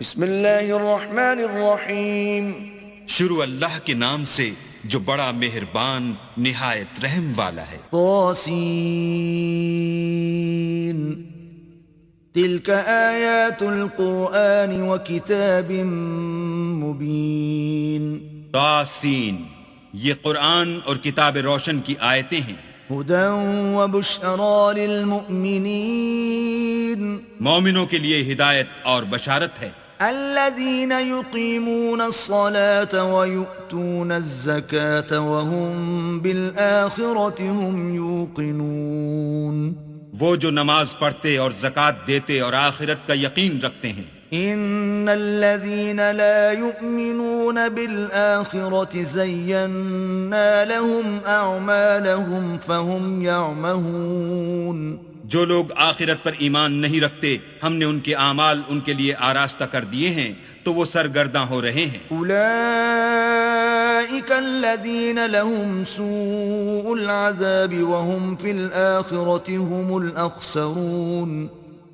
بسم اللہ الرحمن الرحیم شروع اللہ کے نام سے جو بڑا مہربان نہایت رحم والا ہے۔ طاسین تلک آیات القرآن وکتاب مبین طاسین، یہ قرآن اور کتاب روشن کی آیتیں ہیں۔ ہدی وبشری للمؤمنین مومنوں کے لیے ہدایت اور بشارت ہے۔ الذین یقیمون الصلاة ویؤتون الزکاة وهم بالآخرة هم یوقنون۔ وہ جو نماز پڑھتے اور زکوٰۃ دیتے اور آخرت کا یقین رکھتے ہیں۔ ان الذين لا يؤمنون بالآخرة زينا لهم اعمالهم فهم يعمهون۔ جو لوگ آخرت پر ایمان نہیں رکھتے ہم نے ان کے اعمال ان کے لیے آراستہ کر دیے ہیں تو وہ سرگرداں ہو رہے ہیں۔ اولئك الذين لهم سوء العذاب وهم في الآخرة هم الأخسرون۔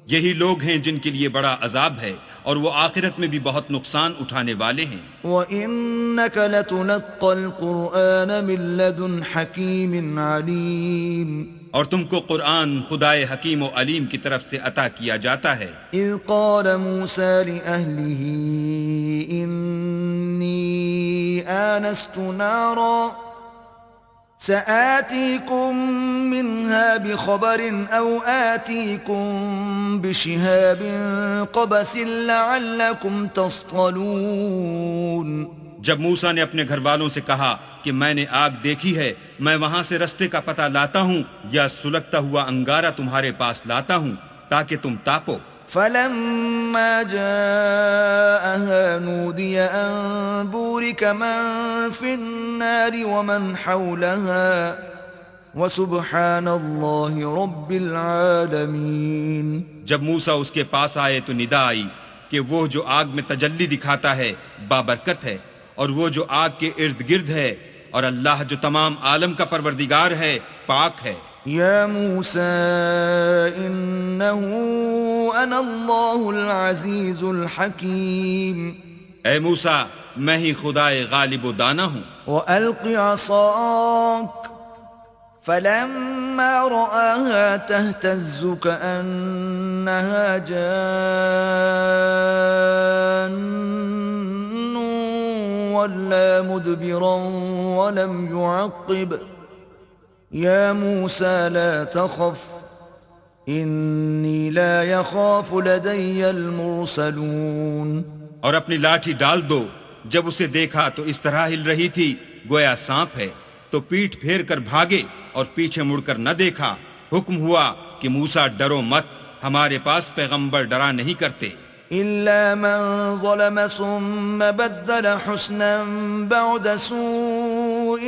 یہی لوگ ہیں جن کے لیے بڑا عذاب ہے اور وہ آخرت میں بھی بہت نقصان اٹھانے والے ہیں۔ وَإِنَّكَ لَتُلَقَّى الْقُرْآنَ مِن لَّدُنْ حَكِيمٍ عَلِيمٍ۔ اور تم کو قرآن خدائے حکیم و علیم کی طرف سے عطا کیا جاتا ہے۔ اذ قال موسیٰ لأہلہ انی آنست نارا سآتيكم منها بخبر أو آتيكم بشهاب قبس لعلكم تصطلون۔ جب موسیٰ نے اپنے گھر والوں سے کہا کہ میں نے آگ دیکھی ہے، میں وہاں سے رستے کا پتہ لاتا ہوں یا سلگتا ہوا انگارہ تمہارے پاس لاتا ہوں تاکہ تم تاپو۔ فلما جاءها نودي أن بورك من في النار ومن حولها وسبحان الله رب العالمين۔ جب موسیٰ اس کے پاس آئے تو ندا آئی کہ وہ جو آگ میں تجلی دکھاتا ہے بابرکت ہے، اور وہ جو آگ کے ارد گرد ہے، اور اللہ جو تمام عالم کا پروردگار ہے پاک ہے۔ یا موسیٰ انہو انا اللہ العزیز الحکیم۔ اے موسیٰ میں ہی خدائے غالب و دانا ہوں۔ وَأَلْقِ عَصَاكَ فَلَمَّا رَآهَا تَهْتَزُّ كَأَنَّهَا جَانٌّ وَلَّا مُدْبِرًا وَلَمْ يُعَقِّبْ۔ یا موسیٰ لا تخف انی لا یخاف لدی المرسلون۔ اور اپنی لاٹھی ڈال دو۔ جب اسے دیکھا تو اس طرح ہل رہی تھی گویا سانپ ہے، تو پیٹھ پھیر کر بھاگے اور پیچھے مڑ کر نہ دیکھا۔ حکم ہوا کہ موسیٰ ڈرو مت، ہمارے پاس پیغمبر ڈرا نہیں کرتے۔ الا من ظلم ثم بدل حسنا بعد سوء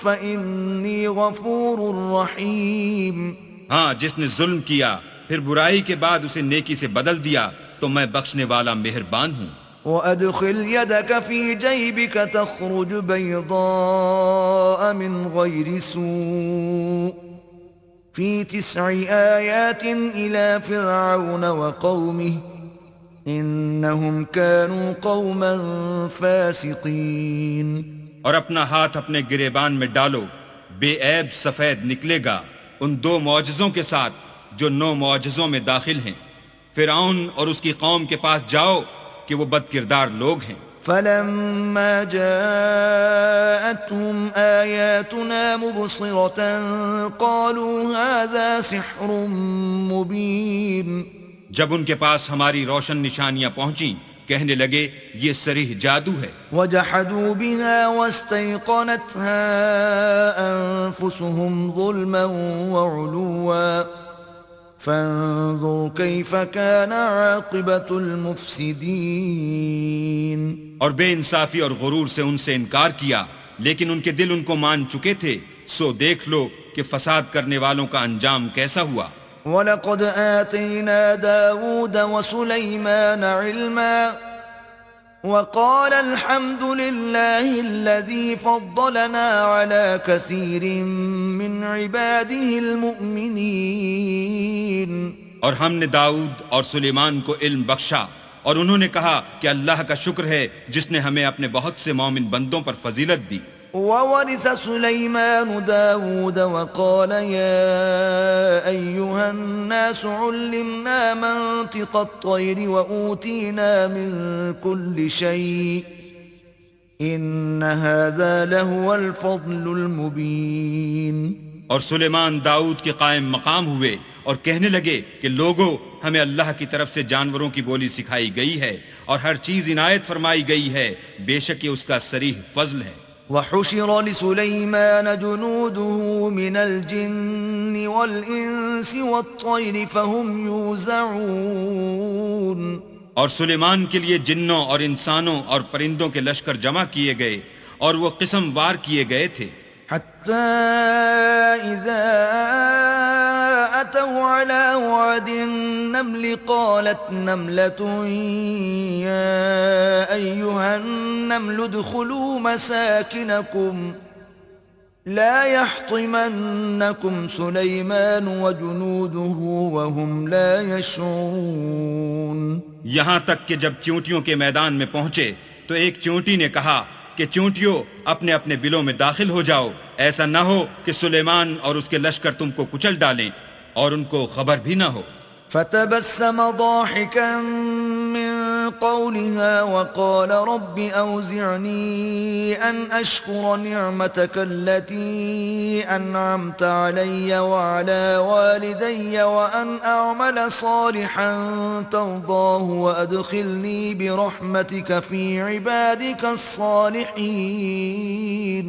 فإنی غفور رحیم۔ ہاں، جس نے ظلم کیا پھر برائی کے بعد اسے نیکی سے بدل دیا تو میں بخشنے والا مہربان ہوں۔ وَأَدْخِلْ يَدَكَ فِي جَيْبِكَ تَخْرُجْ بَيْضَاءَ مِنْ غَيْرِ سُوءٍ فِي 9 آيَاتٍ إِلَى فِرْعَوْنَ وَقَوْمِهِ إِنَّهُمْ كَانُوا قَوْمًا فَاسِقِينَ۔ اور اپنا ہاتھ اپنے گریبان میں ڈالو، بے عیب سفید نکلے گا ان 2 معجزوں کے ساتھ جو 9 معجزوں میں داخل ہیں۔ فرعون اور اس کی قوم کے پاس جاؤ کہ وہ بد کردار لوگ ہیں۔ فلما جاءتهم آياتنا مبصرة قالوا هذا سحر مبين۔ جب ان کے پاس ہماری روشن نشانیاں پہنچیں کہنے لگے یہ صریح جادو ہے۔ وجحدوا بها واستيقنتها أنفسهم ظلما وعلوا فانظر كيف كان عاقبة المفسدين۔ اور بے انصافی اور غرور سے ان سے انکار کیا، لیکن ان کے دل ان کو مان چکے تھے، سو دیکھ لو کہ فساد کرنے والوں کا انجام کیسا ہوا۔ وَلَقَدْ آتَيْنَا دَاوُودَ وَسُلَيْمَانَ عِلْمًا وَقَالَ الْحَمْدُ لِلَّهِ الَّذِي فَضَّلَنَا عَلَى كَثِيرٍ مِّنْ عِبَادِهِ الْمُؤْمِنِينَ۔ اور ہم نے داؤد اور سلیمان کو علم بخشا، اور انہوں نے کہا کہ اللہ کا شکر ہے جس نے ہمیں اپنے بہت سے مومن بندوں پر فضیلت دی. وورث سليمان داود وقال يا أيها الناس علمنا منطق الطير وأوتينا من كل شيء إن هذا لهو الفضل المبين. اور سلیمان داؤد کے قائم مقام ہوئے اور کہنے لگے کہ لوگو ہمیں اللہ کی طرف سے جانوروں کی بولی سکھائی گئی ہے اور ہر چیز عنایت فرمائی گئی ہے، بے شک یہ اس کا صریح فضل ہے. وحشر لسليمان جنوده من الجن والإنس والطير فهم يوزعون. اور سلیمان کے لیے جنوں اور انسانوں اور پرندوں کے لشکر جمع کیے گئے اور وہ قسم وار کیے گئے تھے. حتى إذا أتوا على وعد النمل قالت نملة يا أيها النمل ادخلوا مساكنكم لا يحطمنكم سليمان وجنوده وهم لا يشعرون. یہاں تک کہ جب چیونٹیوں کے میدان میں پہنچے تو ایک چیونٹی نے کہا کہ چیونٹیوں اپنے اپنے بلوں میں داخل ہو جاؤ، ایسا نہ ہو کہ سلیمان اور اس کے لشکر تم کو کچل ڈالیں اور ان کو خبر بھی نہ ہو. فتبسم ضاحكا من قولها وقال رب أوزعني أن أشكر نعمتك التي أنعمت علي وعلى والدي وأن أعمل صالحا ترضاه وأدخلني برحمتك في عبادك الصالحين.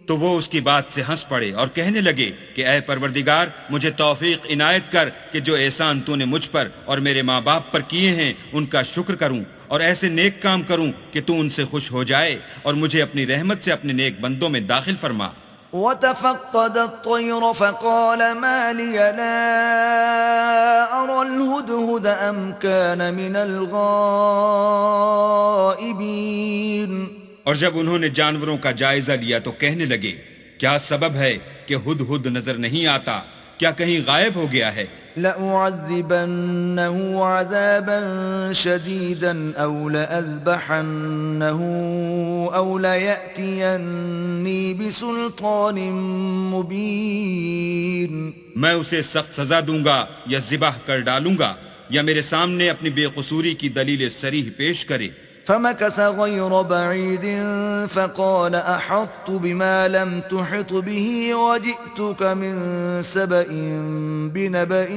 تو وہ اس کی بات سے ہنس پڑے اور کہنے لگے کہ اے پروردگار مجھے توفیق عنایت کر کہ جو احسان تو نے مجھ پر اور میرے ماں باپ پر کیے ہیں ان کا شکر کروں اور ایسے نیک کام کروں کہ تو ان سے خوش ہو جائے اور مجھے اپنی رحمت سے اپنے نیک بندوں میں داخل فرما. وتفقد الطير فقال ما لي لا أرى الهدهد أم كان من الغائبين. اور جب انہوں نے جانوروں کا جائزہ لیا تو کہنے لگے کیا سبب ہے کہ ہد ہد نظر نہیں آتا، کیا کہیں غائب ہو گیا ہے؟ لأعذبنه عذابا شديدا أو لأذبحنه أو ليأتيني بسلطان مبين. میں اسے سخت سزا دوں گا یا ذبح کر ڈالوں گا یا میرے سامنے اپنی بے قصوری کی دلیل صریح پیش کرے. فمكث غير بعيد فقال أحطت بما لم تحط به وجئتك من سبأ بنبأ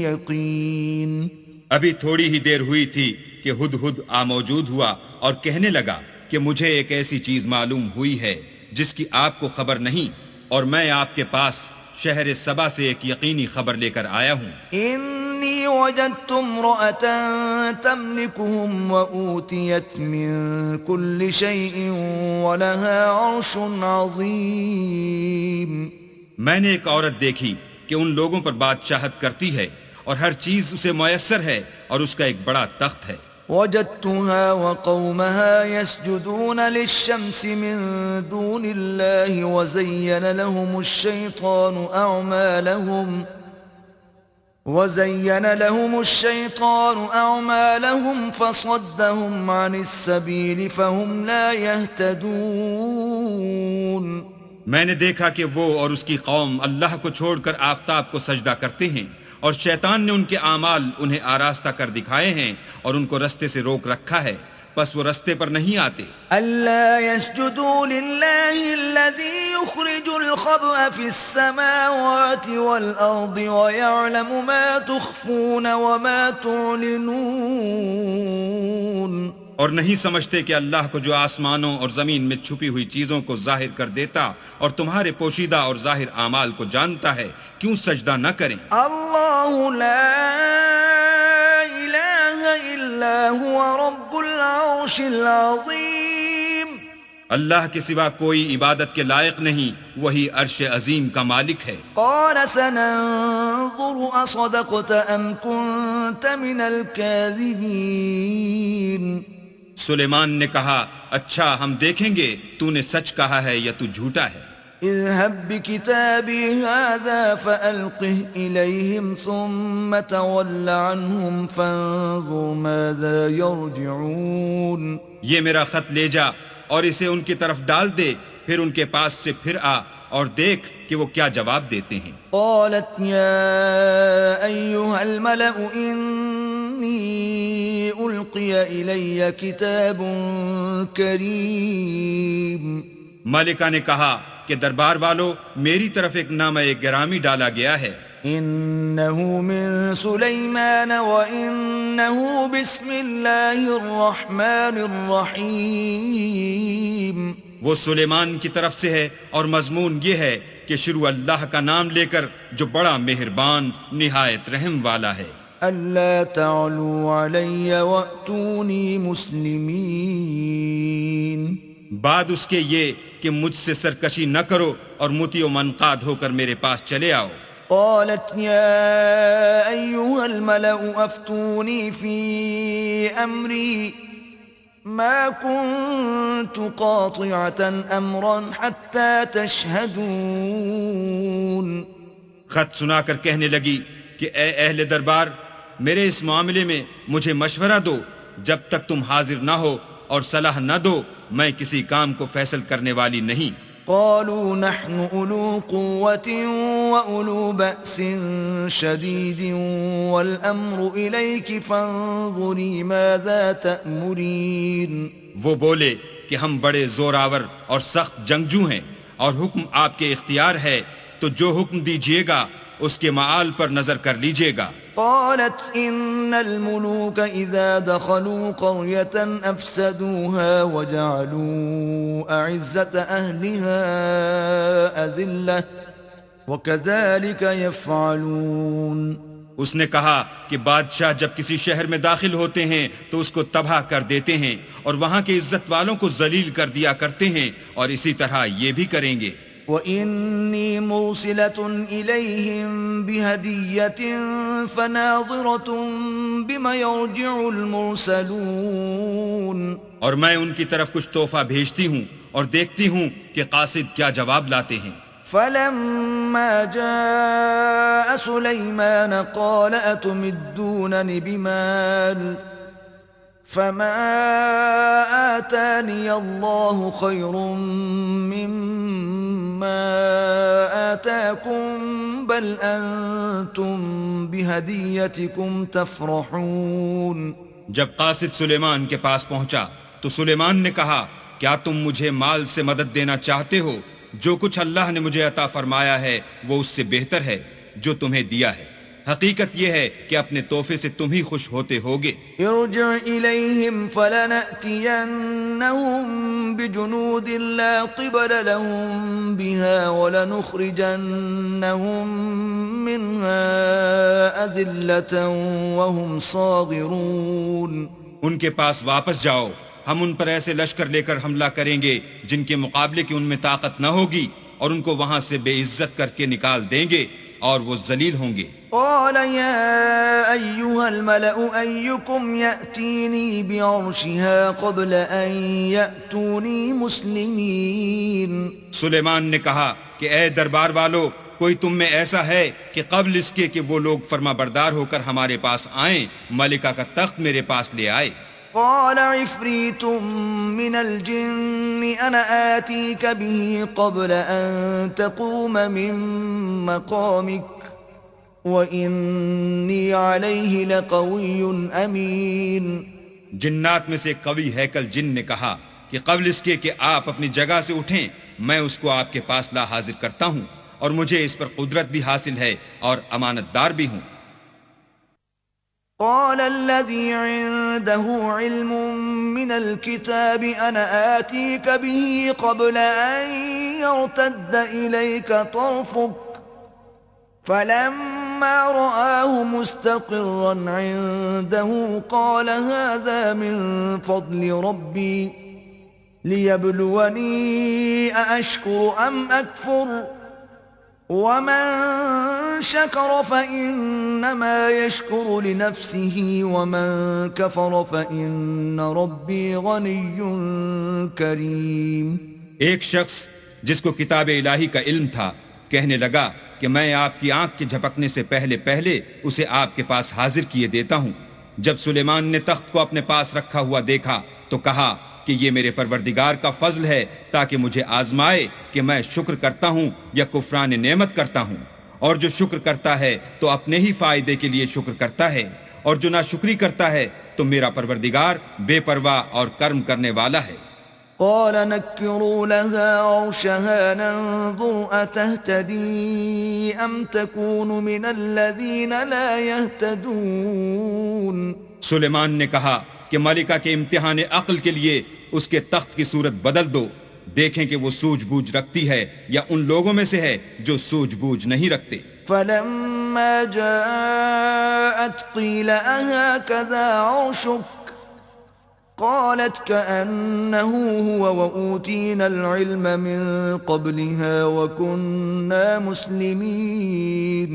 يقين. ابھی تھوڑی ہی دیر ہوئی تھی کہ ہد ہد آ موجود ہوا اور کہنے لگا کہ مجھے ایک ایسی چیز معلوم ہوئی ہے جس کی آپ کو خبر نہیں، اور میں آپ کے پاس شہر سبا سے ایک یقینی خبر لے کر آیا ہوں. إني وجدت امرأة تملكهم وأوتيت من كل شيء ولها عرش عظيم. میں نے ایک عورت دیکھی کہ ان لوگوں پر بادشاہت کرتی ہے اور ہر چیز اسے میسر ہے اور اس کا ایک بڑا تخت ہے. وجدتها وقومها يسجدون للشمس من دون الله وزين لهم الشيطان أعمالهم فصدهم عن السبيل فهم لا يهتدون. میں نے دیکھا کہ وہ اور اس کی قوم اللہ کو چھوڑ کر آفتاب کو سجدہ کرتے ہیں اور شیطان نے ان کے اعمال انہیں آراستہ کر دکھائے ہیں اور ان کو رستے سے روک رکھا ہے، پس وہ رستے پر نہیں آتے. ألا يسجدوا لله الذي يخرج الخبأ في السماوات والأرض ويعلم ما تخفون وما تعلنون. اور نہیں سمجھتے کہ اللہ کو جو آسمانوں اور زمین میں چھپی ہوئی چیزوں کو ظاہر کر دیتا اور تمہارے پوشیدہ اور ظاہر اعمال کو جانتا ہے، کیوں سجدہ نہ کریں؟ اللہ لا الہ الا هو رب العرش العظیم. اللہ کے سوا کوئی عبادت کے لائق نہیں، وہی عرش عظیم کا مالک ہے. قال سننظر اصدقت ام كنت من الكاذبین. سلیمان نے کہا اچھا ہم دیکھیں گے تو نے سچ کہا ہے یا تو جھوٹا ہے. اذهب بكتابي هذا فألقه إليهم ثم تول عنهم فانظر ماذا يرجعون. یہ میرا خط لے جا اور اسے ان کی طرف ڈال دے، پھر ان کے پاس سے پھر آ اور دیکھ کہ وہ کیا جواب دیتے ہیں. قالت يا أيها الملأ إني ألقي إلي كتاب كريم. ملکہ نے کہا کہ دربار والو، میری طرف ایک نامہ گرامی ڈالا گیا ہے. إنه من سليمان وإنه بسم الله الرحمن الرحيم. وہ سلیمان کی طرف سے ہے اور مضمون یہ ہے کہ شروع اللہ کا نام لے کر جو بڑا مہربان نہایت رحم والا ہے. ألا تعلوا علي وأتوني مسلمين. بعد اس کے یہ کہ مجھ سے سرکشی نہ کرو اور مطیع و منقاد ہو کر میرے پاس چلے آؤ. قالت يا أيها الملأ أفتوني في أمري ما كنت قاطعة أمرا حتى تشهدون. خط سنا کر کہنے لگی کہ اے اہل دربار، میرے اس معاملے میں مجھے مشورہ دو، جب تک تم حاضر نہ ہو اور صلاح نہ دو میں کسی کام کو فیصل کرنے والی نہیں. قالوا نحن أولو قوة وأولو بأس شديد والأمر إليك فانظري ماذا تأمرين. وہ بولے کہ ہم بڑے زور آور اور سخت جنگجو ہیں اور حکم آپ کے اختیار ہے، تو جو حکم دیجیے گا اس کے معال پر نظر کر لیجیے گا. قالت إن الملوك إذا دخلوا قرية أفسدوها وجعلوا أعزة أهلها أذلة وكذلك يفعلون. اس نے کہا کہ بادشاہ جب کسی شہر میں داخل ہوتے ہیں تو اس کو تباہ کر دیتے ہیں اور وہاں کے عزت والوں کو ذلیل کر دیا کرتے ہیں، اور اسی طرح یہ بھی کریں گے. وَإِنِّي مُرْسِلَةٌ إِلَيْهِمْ بِهَدِيَّةٍ فَنَاظِرَةٌ بِمَ يَرْجِعُ الْمُرْسَلُونَ. اور میں ان کی طرف کچھ تحفہ بھیجتی ہوں اور دیکھتی ہوں کہ قاصد کیا جواب لاتے ہیں. فَلَمَّا جَاءَ سُلَيْمَانَ قَالَ أَتُمِدُّونَنِ بِمَالٍ فَمَا آتَانِيَ اللَّهُ خَيْرٌ مِّمَّا آتَاكُمْ بَلْ أَنْتُمْ بِهَدِيَّتِكُمْ تَفْرَحُونَ. جب قاصد سلیمان کے پاس پہنچا تو سلیمان نے کہا کیا تم مجھے مال سے مدد دینا چاہتے ہو؟ جو کچھ اللہ نے مجھے عطا فرمایا ہے وہ اس سے بہتر ہے جو تمہیں دیا ہے. حقیقت یہ ہے کہ اپنے تحفے سے تم ہی خوش ہوتے ہوگے. ارجع إليهم فلنأتينهم بجنود لا قبل لهم بها ولنخرجنهم منها أذلة وهم صاغرون. ان کے پاس واپس جاؤ، ہم ان پر ایسے لشکر لے کر حملہ کریں گے جن کے مقابلے کی ان میں طاقت نہ ہوگی، اور ان کو وہاں سے بے عزت کر کے نکال دیں گے اور وہ ذلیل ہوں گے. قال يا أيها الملأ أيكم يأتيني بعرشها قبل أن يأتوني مسلمين. سلیمان نے کہا کہ اے دربار والو، کوئی تم میں ایسا ہے کہ قبل اس کے کہ وہ لوگ فرما بردار ہو کر ہمارے پاس آئیں ملکہ کا تخت میرے پاس لے آئے. قال عفريت من الجن أنا آتيك به قبل أن تقوم من مقامك وَإِنِّي عَلَيْهِ لَقَوِيٌّ أَمِينٌ. جنات میں سے قوی ہیکل جن نے کہا کہ قبل اس کے کہ آپ اپنی جگہ سے اٹھیں میں اس کو آپ کے پاس لا حاضر کرتا ہوں، اور مجھے اس پر قدرت بھی حاصل ہے اور امانت دار بھی ہوں. قال الذي عنده علم من الكتاب أنا آتيك به قبل أن يرتد إليك طرفك فلما رآه مستقرا عنده قال هذا من فضل ربي ليبلوني أأشكر أم أكفر ومن شكر فإنما يشكر لنفسه ومن كفر فإن ربي غني كريم. ایک شخص جس کو کتاب الہی کا علم تھا، کہنے لگا کہ میں آپ کی آنکھ کے جھپکنے سے پہلے پہلے اسے آپ کے پاس حاضر کیے دیتا ہوں۔ جب سلیمان نے تخت کو اپنے پاس رکھا ہوا دیکھا تو کہا کہ یہ میرے پروردگار کا فضل ہے تاکہ مجھے آزمائے کہ میں شکر کرتا ہوں یا کفران نعمت کرتا ہوں، اور جو شکر کرتا ہے تو اپنے ہی فائدے کے لیے شکر کرتا ہے، اور جو ناشکری کرتا ہے تو میرا پروردگار بے پرواہ اور کرم کرنے والا ہے۔ قال نكروا لها عرشها ننظر أتهتدي أم تكون من الذين لا يهتدون۔ سلیمان نے کہا کہ ملکہ کے امتحان عقل کے لیے اس کے تخت کی صورت بدل دو، دیکھیں کہ وہ سوجھ بوجھ رکھتی ہے یا ان لوگوں میں سے ہے جو سوجھ بوجھ نہیں رکھتے۔ فلما جاءت قيل أهكذا عرشك قالت كأنه هو وأوتينا العلم من قبلها وكنا مسلمين۔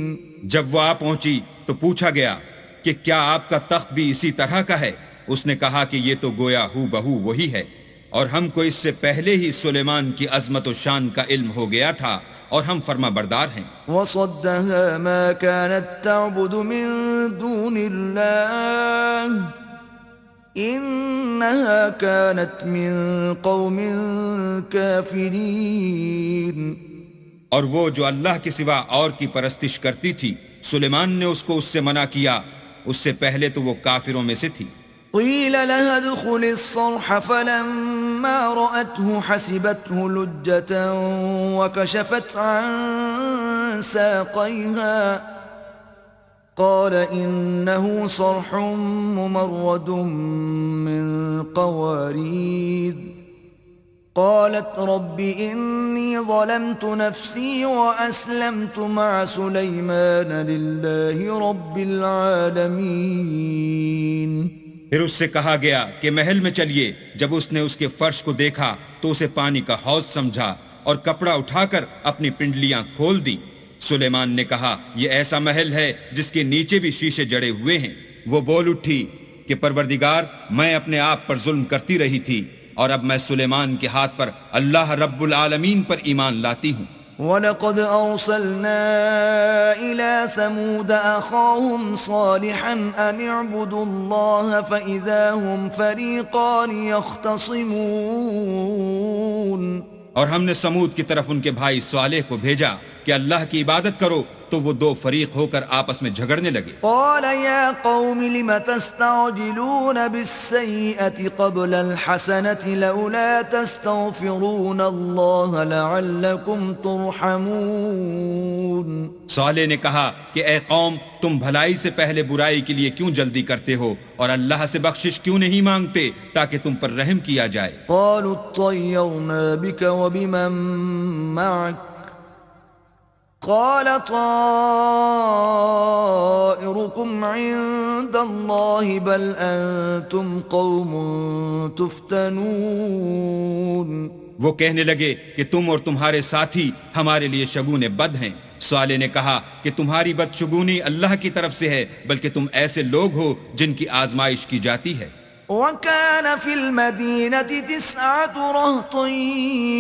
جب وہ آ پہنچی تو پوچھا گیا کہ کیا آپ کا تخت بھی اسی طرح کا ہے؟ اس نے کہا کہ یہ تو گویا ہو بہو وہی ہے، اور ہم کو اس سے پہلے ہی سلیمان کی عظمت و شان کا علم ہو گیا تھا اور ہم فرما بردار ہیں۔ وصدها ما كانت تعبد من دون الله إنها كانت من قوم كافرين۔ اور وہ جو اللہ کے سوا اور کی پرستش کرتی تھی، سلیمان نے اس کو اس سے منع کیا، اس سے پہلے تو وہ کافروں میں سے تھی۔ قيل لها ادخل الصرح فلما رأته حسبته لجة وكشفت عن ساقيها قال إنه صرح ممرد من قوارير قالت رب إني ظلمت نفسي وأسلمت مع سليمان لله رب العالمين۔ پھر اس سے کہا گیا کہ محل میں چلیے۔ جب اس نے اس کے فرش کو دیکھا تو اسے پانی کا حوض سمجھا اور کپڑا اٹھا کر اپنی پنڈلیاں کھول دی۔ سلیمان نے کہا یہ ایسا محل ہے جس کے نیچے بھی شیشے جڑے ہوئے ہیں۔ وہ بول اٹھی کہ پروردگار میں اپنے آپ پر ظلم کرتی رہی تھی، اور اب میں سلیمان کے ہاتھ پر اللہ رب العالمین پر ایمان لاتی ہوں۔ وَلَقَدْ أَرْسَلْنَا إِلَى ثَمُودَ أَخَاهُمْ صَالِحًا أَنِ اعْبُدُوا اللَّهَ فَإِذَا هُمْ فَرِيقَانِ يَخْتَصِمُونَ۔ اور ہم نے سمود کی طرف ان کے بھائی صالح کو بھیجا کہ اللہ کی عبادت کرو، تو وہ دو فریق ہو کر آپس میں جھگڑنے لگے۔ قال يا قوم لم تستعجلون بالسيئة قبل الحسنة لولا تستغفرون الله لعلكم ترحمون۔ صالح نے کہا کہ اے قوم، تم بھلائی سے پہلے برائی کے لیے کیوں جلدی کرتے ہو اور اللہ سے بخشش کیوں نہیں مانگتے تاکہ تم پر رحم کیا جائے؟ قالوا اطيرنا بك وبمن معك قال طائركم عند الله بل أنتم قوم تفتنون۔ وہ کہنے لگے کہ تم اور تمہارے ساتھی ہمارے لیے شگون بد ہیں۔ صالح نے کہا کہ تمہاری بدشگونی اللہ کی طرف سے ہے، بلکہ تم ایسے لوگ ہو جن کی آزمائش کی جاتی ہے۔ وكان في المدينة 9 رهط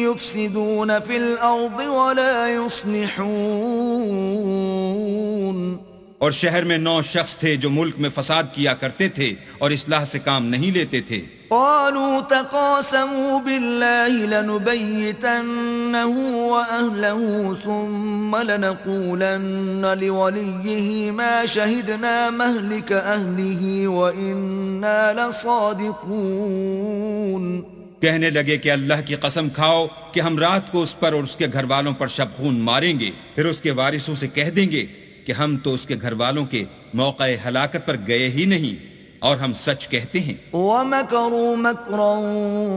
يفسدون في الأرض ولا يصلحون۔ اور شہر میں 9 شخص تھے جو ملک میں فساد کیا کرتے تھے اور اصلاح سے کام نہیں لیتے تھے۔ قالوا تقاسموا بالله لنبيتنه وأهله ثم لنقولن لوليه ما شهدنا مهلك أهله وإنا لصادقون۔ کہنے لگے کہ اللہ کی قسم کھاؤ کہ ہم رات کو اس پر اور اس کے گھر والوں پر شب خون ماریں گے، پھر اس کے وارثوں سے کہہ دیں گے کہ ہم تو اس کے گھر والوں کے موقع ہلاکت پر گئے ہی نہیں، اور ہم سچ کہتے ہیں۔ وَمَكَرُوا مَكْرًا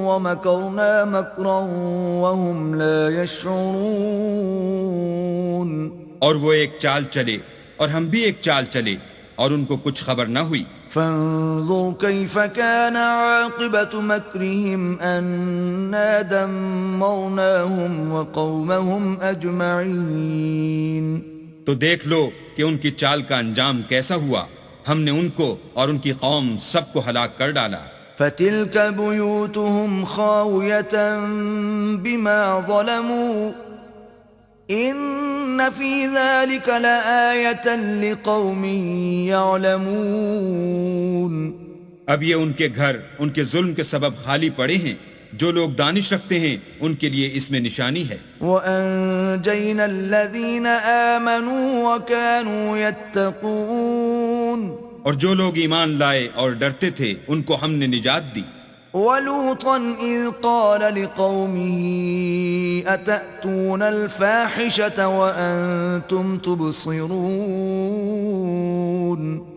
وَمَكَرْنَا مَكْرًا وَهُمْ لَا يَشْعُرُونَ۔ اور وہ ایک چال چلے اور ہم بھی ایک چال چلے اور ان کو کچھ خبر نہ ہوئی۔ فانظر كيف كان عاقبة مكرهم أنا دمرناهم وقومهم أجمعين۔ تو دیکھ لو کہ ان کی چال کا انجام کیسا ہوا، ہم نے ان کو اور ان کی قوم سب کو ہلاک کر ڈالا۔ فتلك بيوتهم خاوية بما ظلموا إن في ذلك لآية لقوم يعلمون۔ اب یہ ان کے گھر ان کے ظلم کے سبب خالی پڑے ہیں، جو لوگ دانش رکھتے ہیں ان کے لیے اس میں نشانی ہے۔ وَأَنجَيْنَا الَّذِينَ آمَنُوا وَكَانُوا يَتَّقُونَ، اور جو لوگ ایمان لائے اور ڈرتے تھے ان کو ہم نے نجات دی۔ وَلُوطًا إِذْ قَالَ لِقَوْمِهِ أَتَأْتُونَ الْفَاحِشَةَ وَأَنْتُمْ تُبْصِرُونَ،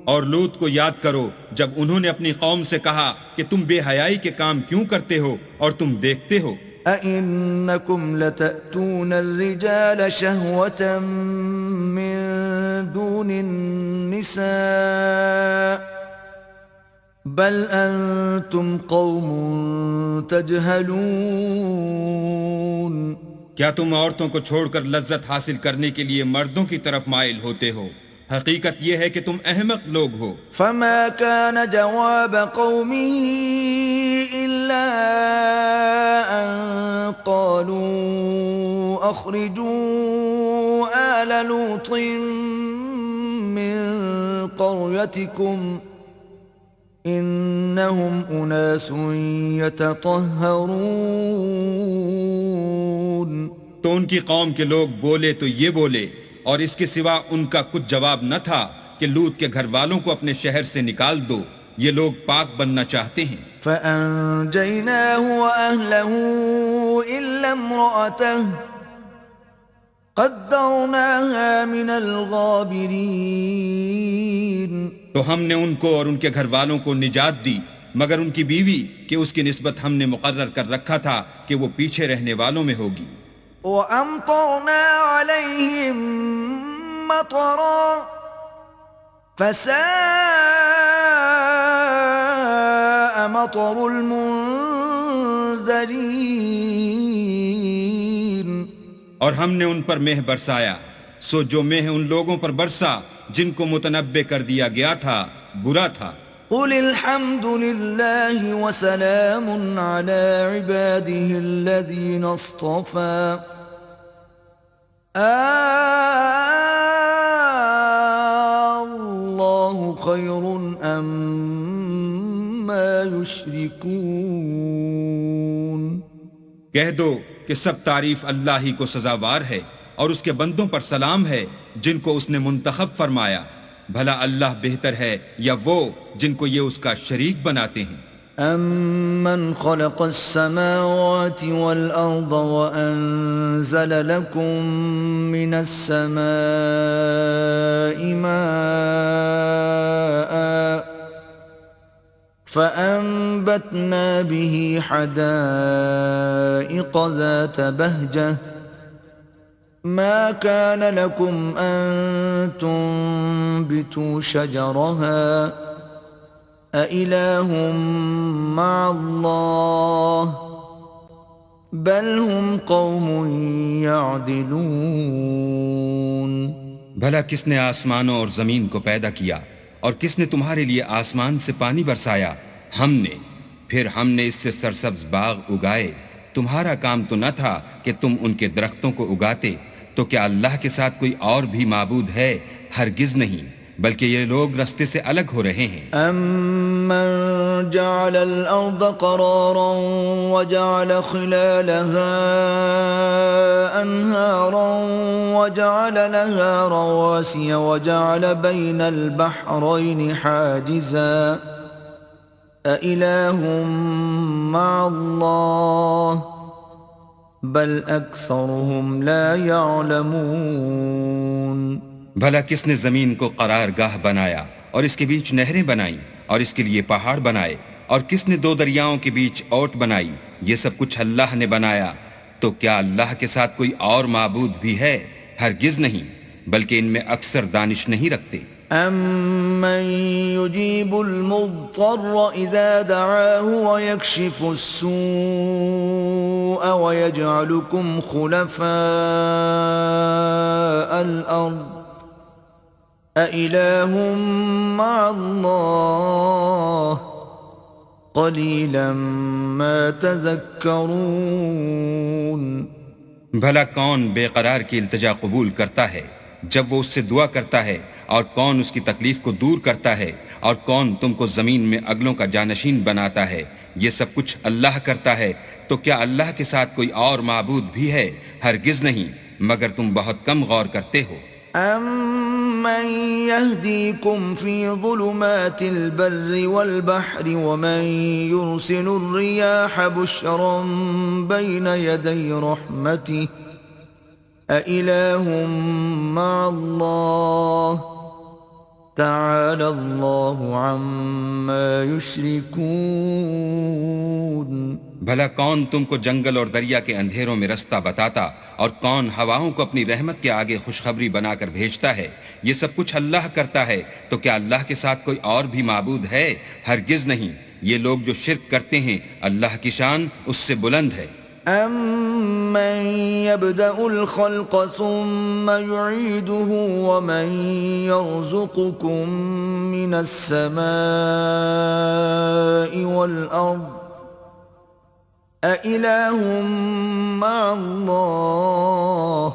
اور لوط کو یاد کرو جب انہوں نے اپنی قوم سے کہا کہ تم بے حیائی کے کام کیوں کرتے ہو اور تم دیکھتے ہو۔ أَإِنَّكُمْ لَتَأْتُونَ الرِّجَالَ شَهْوَةً مِّن دُونِ النِّسَاءِ بل انتم قوم تجہلون، کیا تم عورتوں کو چھوڑ کر لذت حاصل کرنے کے لیے مردوں کی طرف مائل ہوتے ہو؟ حقیقت یہ ہے کہ تم احمق لوگ ہو۔ فما كان جواب قومه إلا أن قالوا أخرجوا آل لوط من قريتكم إنهم أناس يتطهرون۔ تو ان کی قوم کے لوگ بولے تو یہ بولے، اور اس کے سوا ان کا کچھ جواب نہ تھا کہ لوط کے گھر والوں کو اپنے شہر سے نکال دو، یہ لوگ پاک بننا چاہتے ہیں۔ فأنجيناه وأهله إلا امرأته قدرناها من الغابرين، تو ہم نے ان کو اور ان کے گھر والوں کو نجات دی مگر ان کی بیوی کہ اس کی نسبت ہم نے مقرر کر رکھا تھا کہ وہ پیچھے رہنے والوں میں ہوگی۔ وَأَمْطَرْنَا عَلَيْهِمْ مَطَرًا فَسَاءَ مَطَرُ الْمُنذَرِينَ، اور ہم نے ان پر مہ برسایا، سو جو مہ ان لوگوں پر برسا جن کو متنبع کر دیا گیا تھا برا تھا۔ قُلِ الْحَمْدُ لِلَّهِ وَسَلَامٌ عَلَى عِبَادِهِ الَّذِينَ اصْطَفَى اللَّهُ خَيْرٌ أَمَّا يُشْرِكُونَ۔ کہہ دو کہ سب تعریف اللہ ہی کو سزاوار ہے اور اس کے بندوں پر سلام ہے جن کو اس نے منتخب فرمایا، بھلا اللہ بہتر ہے یا وہ جن کو یہ اس کا شریک بناتے ہیں۔ أَمَّنْ خَلَقَ السَّمَاوَاتِ وَالْأَرْضَ وَأَنزَلَ لَكُم مِّنَ السَّمَاءِ مَاءً فَأَنبَتْنَا بِهِ حَدَائِقَ ذَاتَ بَهْجَةٍ ما كان لكم أن تنبتوا شجرها أإله مع الله بل هم قوم يعدلون۔ بھلا کس نے آسمانوں اور زمین کو پیدا کیا اور کس نے تمہارے لیے آسمان سے پانی برسایا؟ ہم نے، پھر ہم نے اس سے سرسبز باغ اگائے۔ تمہارا کام تو نہ تھا کہ تم ان کے درختوں کو اگاتے، تو کیا اللہ کے ساتھ کوئی اور بھی معبود ہے؟ ہرگز نہیں، بلکہ یہ لوگ رستے سے الگ ہو رہے ہیں۔ أَمَّن جَعَلَ الْأَرْضَ قَرَارًا وَجَعَلَ خِلَالَهَا أَنْهَارًا وَجَعَلَ لَهَا رَوَاسِيَ وَجَعَلَ بَيْنَ الْبَحْرَيْنِ حَاجِزًا أَإِلَٰهٌ مَّعَ اللَّهِ بل اکثرهم لا يعلمون۔ بھلا کس نے زمین کو قرار گاہ بنایا اور اس کے بیچ نہریں بنائیں اور اس کے لیے پہاڑ بنائے، اور کس نے دو دریاؤں کے بیچ اوٹ بنائی؟ یہ سب کچھ اللہ نے بنایا، تو کیا اللہ کے ساتھ کوئی اور معبود بھی ہے؟ ہرگز نہیں، بلکہ ان میں اکثر دانش نہیں رکھتے۔ أَمَّن يُجِيبُ الْمُضْطَرَّ إِذَا دَعَاهُ وَيَكْشِفُ السُّوءَ وَيَجْعَلُكُمْ خُلَفَاءَ الْأَرْضِ أَإِلَٰهٌ مَّعَ اللَّهِ قليلا ما تذكرون. بھلا کون بے قرار کی التجا قبول کرتا ہے جب وہ اس سے دعا کرتا ہے، اور کون اس کی تکلیف کو دور کرتا ہے، اور کون تم کو زمین میں اگلوں کا جانشین بناتا ہے؟ یہ سب کچھ اللہ کرتا ہے، تو کیا اللہ کے ساتھ کوئی اور معبود بھی ہے؟ ہرگز نہیں، مگر تم بہت کم غور کرتے ہو۔ أَمَّن يَهْدِيكُمْ فِي ظُلُمَاتِ الْبَرِّ وَالْبَحْرِ وَمَن يُرْسِلُ الرِّيَاحَ بُشْرًا بَيْنَ يَدَيْ رَحْمَتِهِ أَإِلَٰهٌ مَّعَ اللَّهِ تَعَالَى اللَّهُ عَمَّا يُشْرِكُونَ۔ بھلا کون تم کو جنگل اور دریا کے اندھیروں میں رستہ بتاتا، اور کون ہواؤں کو اپنی رحمت کے آگے خوشخبری بنا کر بھیجتا ہے؟ یہ سب کچھ اللہ کرتا ہے، تو کیا اللہ کے ساتھ کوئی اور بھی معبود ہے؟ ہرگز نہیں، یہ لوگ جو شرک کرتے ہیں اللہ کی شان اس سے بلند ہے۔ أَمَّن يَبْدَأُ الْخَلْقَ ثُمَّ يُعِيدُهُ وَمَن يَرْزُقُكُم مِّنَ السَّمَاءِ وَالْأَرْضِ أَإِلَٰهٌ مَّعَ اللَّهِ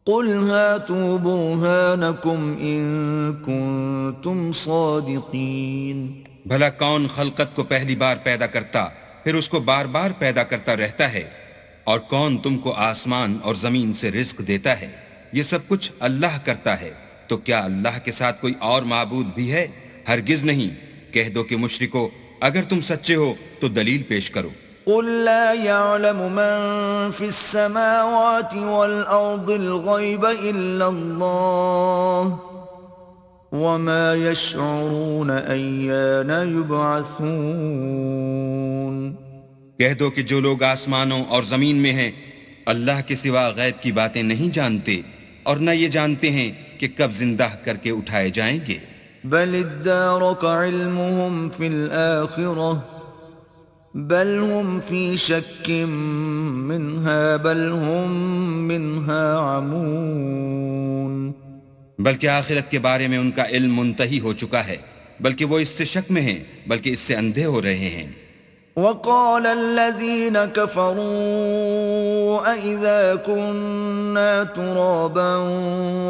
قُلْ هَاتُوا بُرْهَانَكُمْ إِن كُنتُمْ صَادِقِينَ۔ بھلا کون خلقت کو پہلی بار پیدا کرتا پھر اس کو بار بار پیدا کرتا رہتا ہے؟ اور کون تم کو آسمان اور زمین سے رزق دیتا ہے؟ یہ سب کچھ اللہ کرتا ہے، تو کیا اللہ کے ساتھ کوئی اور معبود بھی ہے؟ ہرگز نہیں۔ کہہ دو کہ مشرکو، اگر تم سچے ہو تو دلیل پیش کرو۔ قُل لَّا يَعْلَمُ مَن فِي السَّمَاوَاتِ وَالْأَرْضِ الْغَيْبَ إِلَّا اللَّهُ وَمَا يَشْعُرُونَ أَيَّانَ يُبْعَثُونَ۔ کہہ دو کہ جو لوگ آسمانوں اور زمین میں ہیں اللہ کے سوا غیب کی باتیں نہیں جانتے، اور نہ یہ جانتے ہیں کہ کب زندہ کر کے اٹھائے جائیں گے۔ بل ادارك علمهم في الآخرة بل هم في شك منها بل هم منها عمون۔ بلکہ آخرت کے بارے میں ان کا علم منتہی ہو چکا ہے، بلکہ وہ اس سے شک میں ہیں، بلکہ اس سے اندھے ہو رہے ہیں۔ وقال الذين كفروا أإذا كنا ترابا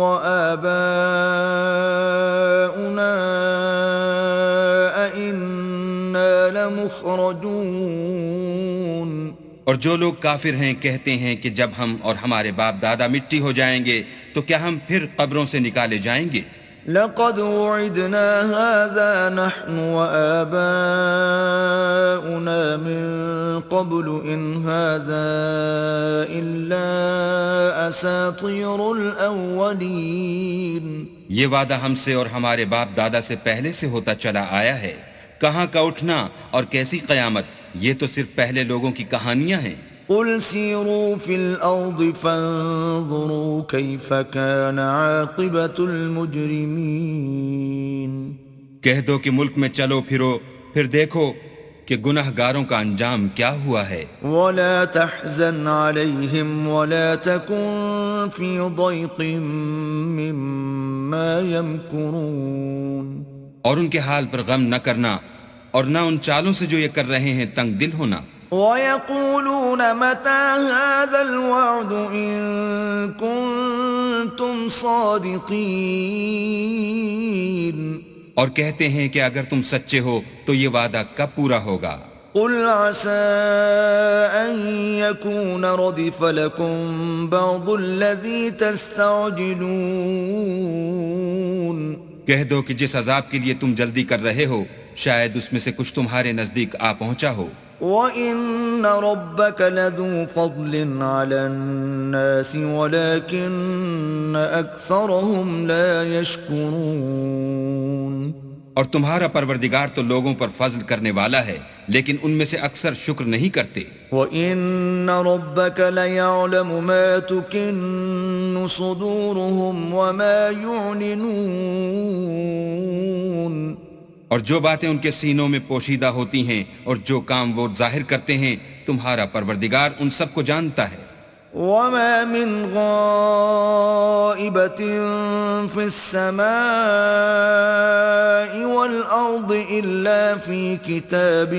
وآباؤنا أإنا لمخرجون۔ اور جو لوگ کافر ہیں کہتے ہیں کہ جب ہم اور ہمارے باپ دادا مٹی ہو جائیں گے تو کیا ہم پھر قبروں سے نکالے جائیں گے؟ لقد وعدنا هذا نحن وآباؤنا من قبل إن هذا إلا أساطير الأولين۔ یہ وعدہ ہم سے اور ہمارے باپ دادا سے پہلے سے ہوتا چلا آیا ہے۔ کہاں کا اٹھنا اور کیسی قیامت، یہ تو صرف پہلے لوگوں کی کہانیاں ہیں۔ قل سیروا فی الارض فانظروا کیف کان عاقبۃ المجرمین۔ کہہ دو کہ ملک میں چلو پھرو، پھر دیکھو کہ گنہگاروں کا انجام کیا ہوا ہے۔ ولا تحزن علیہم ولا تکن فی ضیق مما یمکرون۔ اور ان کے حال پر غم نہ کرنا، اور نہ ان چالوں سے جو یہ کر رہے ہیں تنگ دل ہونا۔ وَيَقُولُونَ مَتَى هَذَا الْوَعْدُ إِن كُنتُمْ صَادِقِينَ۔ اور کہتے ہیں کہ اگر تم سچے ہو تو یہ وعدہ کب پورا ہوگا؟ قُلْ عَسَىٰ أَن يَكُونَ رَدِفَ لَكُمْ بَعْضُ الَّذِي تَسْتَعْجِلُونَ۔ کہہ دو کہ جس عذاب کے لیے تم جلدی کر رہے ہو شاید اس میں سے کچھ تمہارے نزدیک آ پہنچا ہو۔ وَإِنَّ رَبَّكَ لَذُو فَضْلٍ عَلَى النَّاسِ وَلَكِنَّ أَكْثَرَهُمْ لَا يَشْكُرُونَ۔ اور تمہارا پروردگار تو لوگوں پر فضل کرنے والا ہے، لیکن ان میں سے اکثر شکر نہیں کرتے۔ وَإِنَّ رَبَّكَ لَيَعْلَمُ مَا تُكِنُّ صُدُورُهُمْ وَمَا يُعْلِنُونَ۔ اور جو باتیں ان کے سینوں میں پوشیدہ ہوتی ہیں اور جو کام وہ ظاہر کرتے ہیں تمہارا پروردگار ان سب کو جانتا ہے۔ وما من غائبة في السماء والأرض إلا في كتاب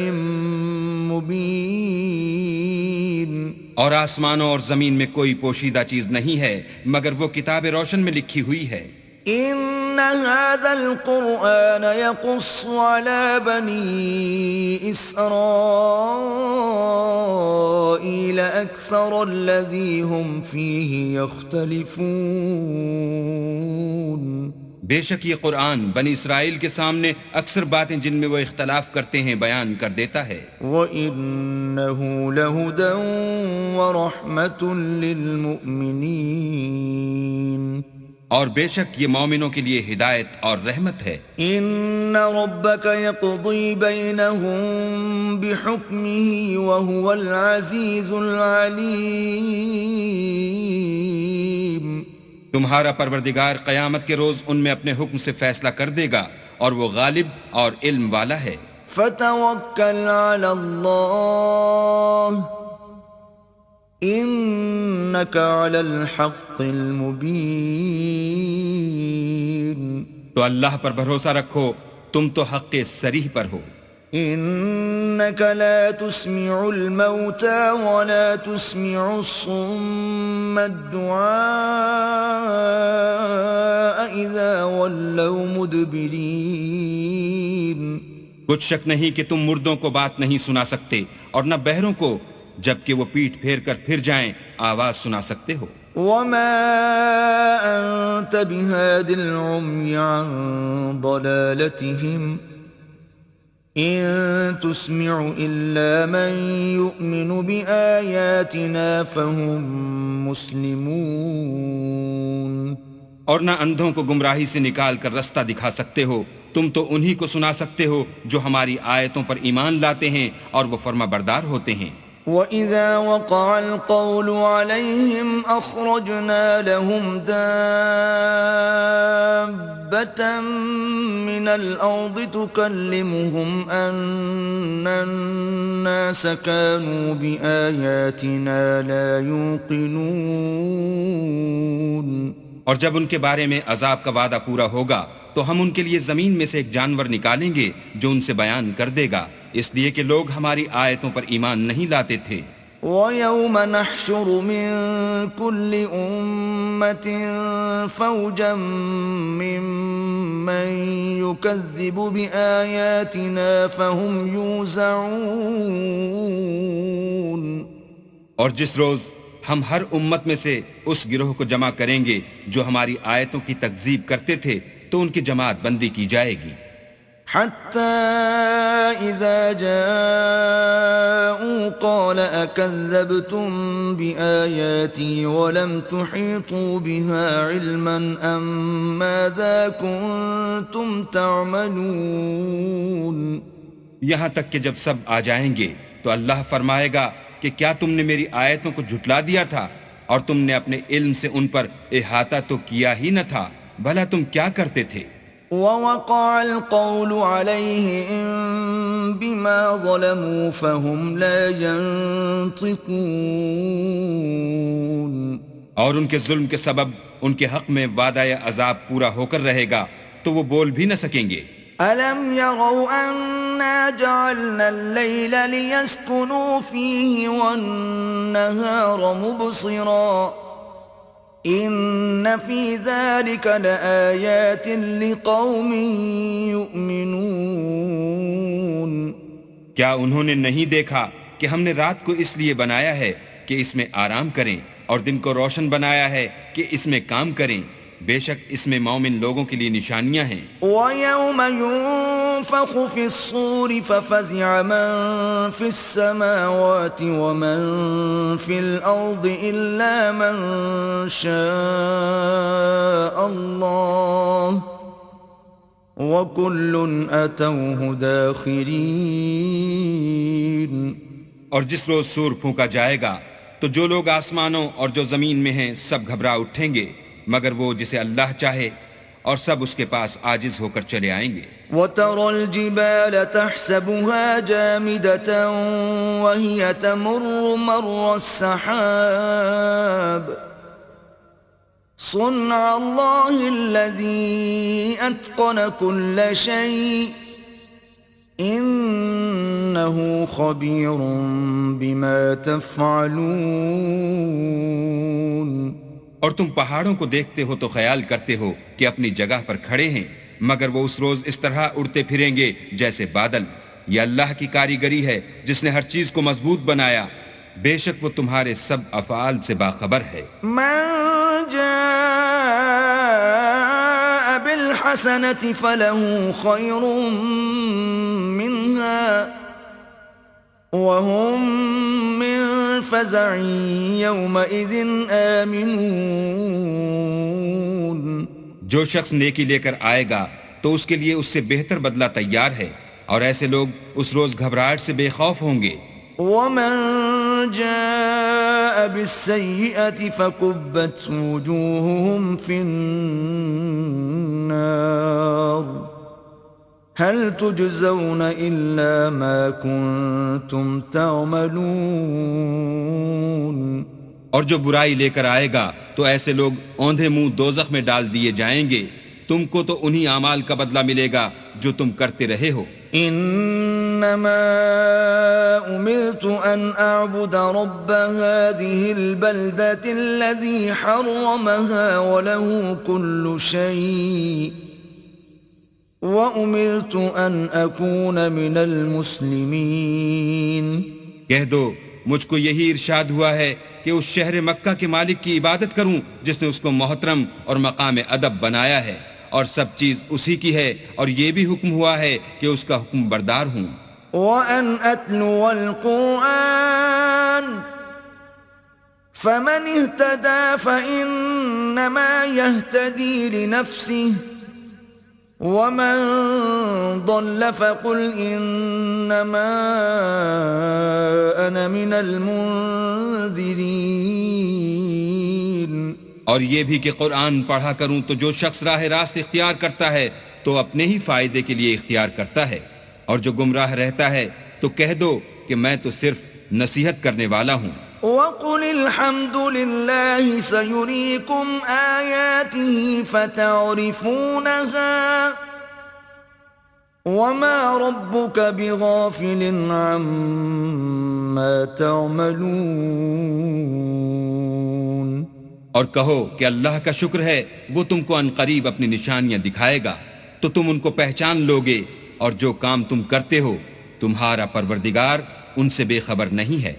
مبين. اور آسمانوں اور زمین میں کوئی پوشیدہ چیز نہیں ہے مگر وہ کتاب روشن میں لکھی ہوئی ہے. إن هذا القرآن يقص على بني إسرائيل أكثر الذي هم فيه يختلفون. بے شک یہ قرآن بنی اسرائیل کے سامنے اکثر باتیں جن میں وہ اختلاف کرتے ہیں بیان کر دیتا ہے. وَإِنَّهُ لَهُدًى وَرَحْمَةٌ لِّلْمُؤْمِنِينَ. اور بے شک یہ مومنوں کے لیے ہدایت اور رحمت ہے. ان ربك يقضي بينهم بحكمه وهو العزيز العليم. تمہارا پروردگار قیامت کے روز ان میں اپنے حکم سے فیصلہ کر دے گا اور وہ غالب اور علم والا ہے. فتوکل علی اللہ انک علی الحق المبین. تو اللہ پر بھروسہ رکھو تم تو حق صریح پر ہو. انک لا تسمع الموتى ولا تسمع الصم الدعاء اذا ولوا مدبرین. کچھ شک نہیں کہ تم مردوں کو بات نہیں سنا سکتے اور نہ بہروں کو جبکہ وہ پیٹھ پھیر کر پھر جائیں آواز سنا سکتے ہو. وما انت بهاد العمي عن ضلالتهم ان تسمع الا من يؤمن بآياتنا فهم مسلمون. اور نہ اندھوں کو گمراہی سے نکال کر رستہ دکھا سکتے ہو، تم تو انہی کو سنا سکتے ہو جو ہماری آیتوں پر ایمان لاتے ہیں اور وہ فرما بردار ہوتے ہیں. وَإِذَا وَقَعَ الْقَوْلُ عَلَيْهِمْ أَخْرَجْنَا لَهُمْ دَابَّةً مِّنَ الْأَرْضِ تُكَلِّمُهُمْ أَنَّ النَّاسَ كَانُوا بِآيَاتِنَا لَا يُوقِنُونَ. اور جب ان کے بارے میں عذاب کا وعدہ پورا ہوگا تو ہم ان کے لیے زمین میں سے ایک جانور نکالیں گے جو ان سے بیان کر دے گا، اس لیے کہ لوگ ہماری آیتوں پر ایمان نہیں لاتے تھے. وَيَوْمَ نَحْشُرُ مِن كُلِّ أُمَّةٍ فَوْجًا مِّمَّن يُكَذِّبُ بِآيَاتِنَا فَهُمْ يُوزَعُونَ. اور جس روز ہم ہر امت میں سے اس گروہ کو جمع کریں گے جو ہماری آیتوں کی تکذیب کرتے تھے تو ان کی جماعت بندی کی جائے گی. حتى إذا جاءوا قال أكذبتم بآياتي ولم تحيطوا بها علما أم ماذا كنتم تعملون. یہاں تک کہ جب سب آ جائیں گے تو اللہ فرمائے گا کہ کیا تم نے میری آیتوں کو جھٹلا دیا تھا اور تم نے اپنے علم سے ان پر احاطہ تو کیا ہی نہ تھا، بھلا تم کیا کرتے تھے. وَوَقَعَ الْقَوْلُ عَلَيْهِمْ بِمَا ظَلَمُوا فَهُمْ لَا يَنطِقُونَ. اور ان کے ظلم کے سبب ان کے حق میں وعدہ عذاب پورا ہو کر رہے گا تو وہ بول بھی نہ سکیں گے. أَلَمْ يَرَوْا أَنَّا جَعَلْنَا اللَّيْلَ لِيَسْكُنُوا فِيهِ وَالنَّهَارَ مُبْصِرًا إِنَّ فِي ذَلِكَ لَآيَاتٍ لِقَوْمٍ يُؤْمِنُونَ. کیا انہوں نے نہیں دیکھا کہ ہم نے رات کو اس لیے بنایا ہے کہ اس میں آرام کریں اور دن کو روشن بنایا ہے کہ اس میں کام کریں؟ بے شک اس میں مومن لوگوں کے لیے نشانیاں ہیں. وَيَوْمَ يُنفَخُ فِي الصُّورِ فَفَزِعَ مَن فِي السَّمَاوَاتِ وَمَن فِي الْأَرْضِ إِلَّا مَن شَاءَ اللَّهُ وَكُلٌّ أَتَوْهُ دَاخِرِينَ. اور جس روز سور پھونکا جائے گا تو جو لوگ آسمانوں اور جو زمین میں ہیں سب گھبرا اٹھیں گے مگر وہ جسے اللہ چاہے، اور سب اس کے پاس عاجز ہو کر چلے آئیں گے. وترى الجبال تحسبها جامدة وهي تمر مر السحاب صنع الله الذي أتقن كل شيء إنه خبير بما تفعلون. اور تم پہاڑوں کو دیکھتے ہو تو خیال کرتے ہو کہ اپنی جگہ پر کھڑے ہیں، مگر وہ اس روز اس طرح اڑتے پھریں گے جیسے بادل. یہ اللہ کی کاریگری ہے جس نے ہر چیز کو مضبوط بنایا. بے شک وہ تمہارے سب افعال سے باخبر ہے. من جاء بالحسنة فله خير منها وهم من فزع يومئذ آمنون. جو شخص نیکی لے کر آئے گا تو اس کے لیے اس سے بہتر بدلہ تیار ہے، اور ایسے لوگ اس روز گھبراہٹ سے بے خوف ہوں گے. ومن جاء بالسيئة فكبت وجوههم في النار هل تجزون إلا ما كنتم تعملون. اور جو برائی لے کر آئے گا تو ایسے لوگ اوندھے منہ دوزخ میں ڈال دیے جائیں گے. تم کو تو انہی اعمال کا بدلہ ملے گا جو تم کرتے رہے ہو. انما امرت ان اعبد رب هذه البلدة الذي حرمها وله كل شيء وامرت ان اكون من المسلمين. کہہ دو مجھ کو یہی ارشاد ہوا ہے کہ اس شہر مکہ کے مالک کی عبادت کروں جس نے اس کو محترم اور مقام ادب بنایا ہے، اور سب چیز اسی کی ہے، اور یہ بھی حکم ہوا ہے کہ اس کا حکم بردار ہوں. وَأَنْ أَتْلُوَ الْقُرْآنَ فَمَنِ اهْتَدَى فَإِنَّمَا يَهْتَدِي لِنَفْسِهِ وَمَنْ ضَلَّ فَقُلْ إِنَّمَا أَنَا مِنَ الْمُنذِرِينَ. اور یہ بھی کہ قرآن پڑھا کروں تو جو شخص راہ راست اختیار کرتا ہے تو اپنے ہی فائدے کے لیے اختیار کرتا ہے، اور جو گمراہ رہتا ہے تو کہہ دو کہ میں تو صرف نصیحت کرنے والا ہوں. وَقُلِ الْحَمْدُ لِلَّهِ سَيُرِيكُمْ آيَاتِهِ فَتَعْرِفُونَهَا وَمَا رَبُّكَ بِغَافِلٍ عَمَّا تَعْمَلُونَ. اور کہو کہ اللہ کا شکر ہے وہ تم کو عن قریب اپنی نشانیاں دکھائے گا تو تم ان کو پہچان لوگے، اور جو کام تم کرتے ہو تمہارا پروردگار ان سے بے خبر نہیں ہے.